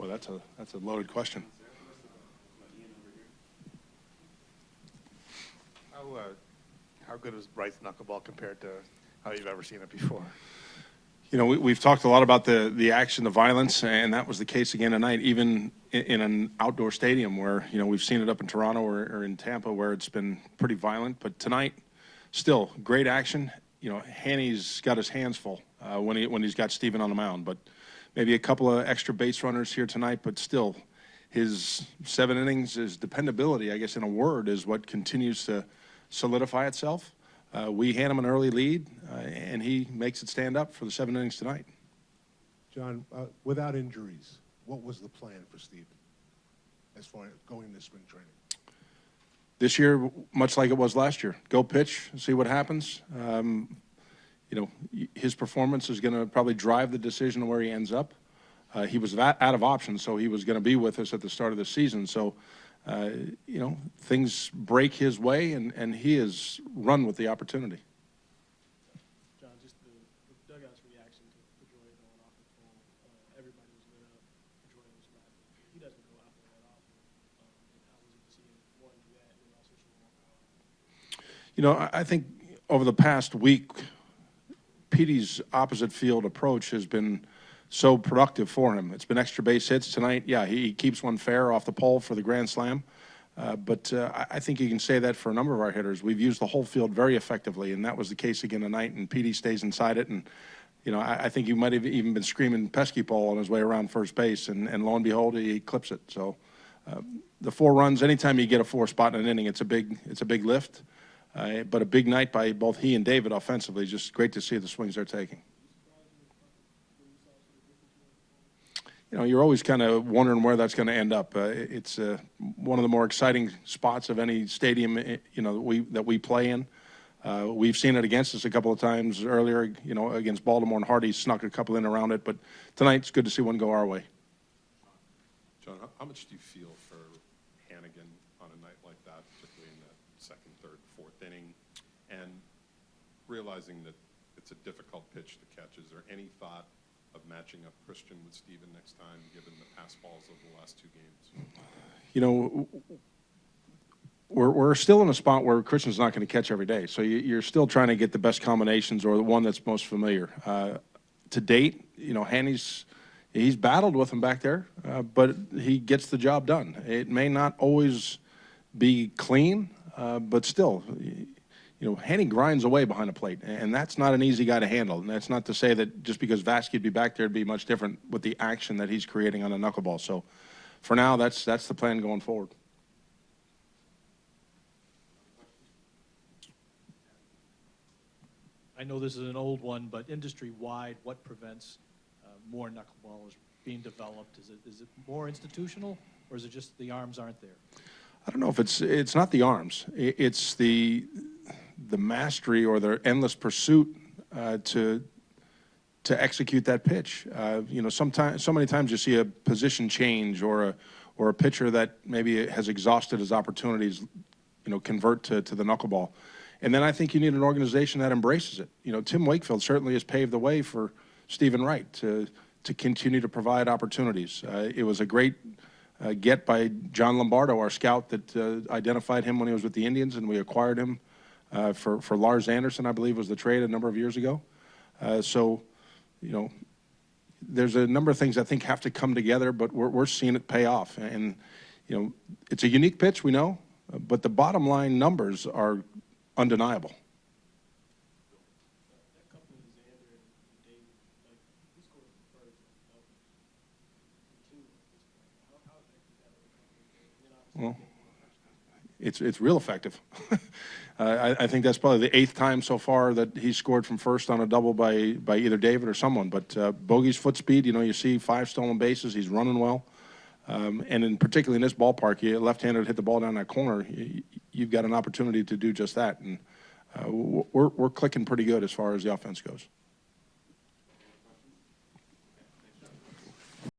Well, that's a loaded question. How good is Wright's knuckleball compared to how you've ever seen it before? You know, we've talked a lot about the action, the violence, and that was the case again tonight, even in an outdoor stadium where, you know, we've seen it up in Toronto or in Tampa where it's been pretty violent. But tonight, still, great action. You know, Hanny's got his hands full when he's got Steven on the mound. But maybe a couple of extra base runners here tonight, but still, his 7 innings, his dependability, I guess in a word, is what continues to solidify itself. We hand him an early lead, and he makes it stand up for the 7 innings tonight. John, without injuries, what was the plan for Steven as far as going into spring training? This year, much like it was last year, go pitch, see what happens. You know, his performance is going to probably drive the decision of where he ends up. He was out of options, so he was going to be with us at the start of the season. So, you know, things break his way, and he has run with the opportunity. John, just the dugout's reaction to Joy going off the phone. Everybody was lit up. Joy was laughing. He doesn't go out there that often. How was it to see him want to do that and also show more power? You know, I think over the past week, Petey's opposite field approach has been so productive for him. It's been extra base hits tonight. Yeah, he keeps one fair off the pole for the grand slam. But I think you can say that for a number of our hitters. We've used the whole field very effectively, and that was the case again tonight, and Petey stays inside it. And, you know, I think he might have even been screaming pesky ball on his way around first base, and lo and behold, he clips it. So the 4 runs, anytime you get a 4 spot in an inning, it's a big lift. But a big night by both he and David offensively. Just great to see the swings they're taking. You know, you're always kind of wondering where that's going to end up. It's one of the more exciting spots of any stadium, you know, that we play in. We've seen it against us a couple of times earlier, you know, against Baltimore, and Hardy snuck a couple in around it. But tonight, it's good to see one go our way. John, how much do you feel for Hannigan on a night like that, particularly in the 2nd, 3rd, 4th inning, and realizing that it's a difficult pitch to catch? Is there any thought of matching up Christian with Steven next time, given the pass balls of the last 2 games? You know, we're still in a spot where Christian's not going to catch every day. So you're still trying to get the best combinations or the one that's most familiar. To date, you know, he's battled with him back there, but he gets the job done. It may not always be clean, but still, you know, Hanny grinds away behind the plate, and that's not an easy guy to handle. And that's not to say that just because Vasquez'd be back there, it'd be much different with the action that he's creating on a knuckleball. So for now, that's the plan going forward. I know this is an old one, but industry-wide, what prevents more knuckleballs being developed? Is it more institutional, or is it just the arms aren't there? I don't know if it's not the arms. It's the mastery or the endless pursuit to execute that pitch. You know, so many times you see a position change or a pitcher that maybe has exhausted his opportunities, you know, convert to the knuckleball. And then I think you need an organization that embraces it. You know, Tim Wakefield certainly has paved the way for Steven Wright to continue to provide opportunities. It was a great get by John Lombardo, our scout, that identified him when he was with the Indians, and we acquired him for Lars Anderson, I believe, was the trade a number of years ago. So, you know, there's a number of things I think have to come together, but we're seeing it pay off. And, you know, it's a unique pitch, we know, but the bottom line numbers are undeniable. Well, it's real effective. I think that's probably the 8th time so far that he scored from first on a double by either David or someone. But Bogey's foot speed, you know, you see 5 stolen bases. He's running well. And particularly in this ballpark, you left-hander hit the ball down that corner, you've got an opportunity to do just that. And we're clicking pretty good as far as the offense goes.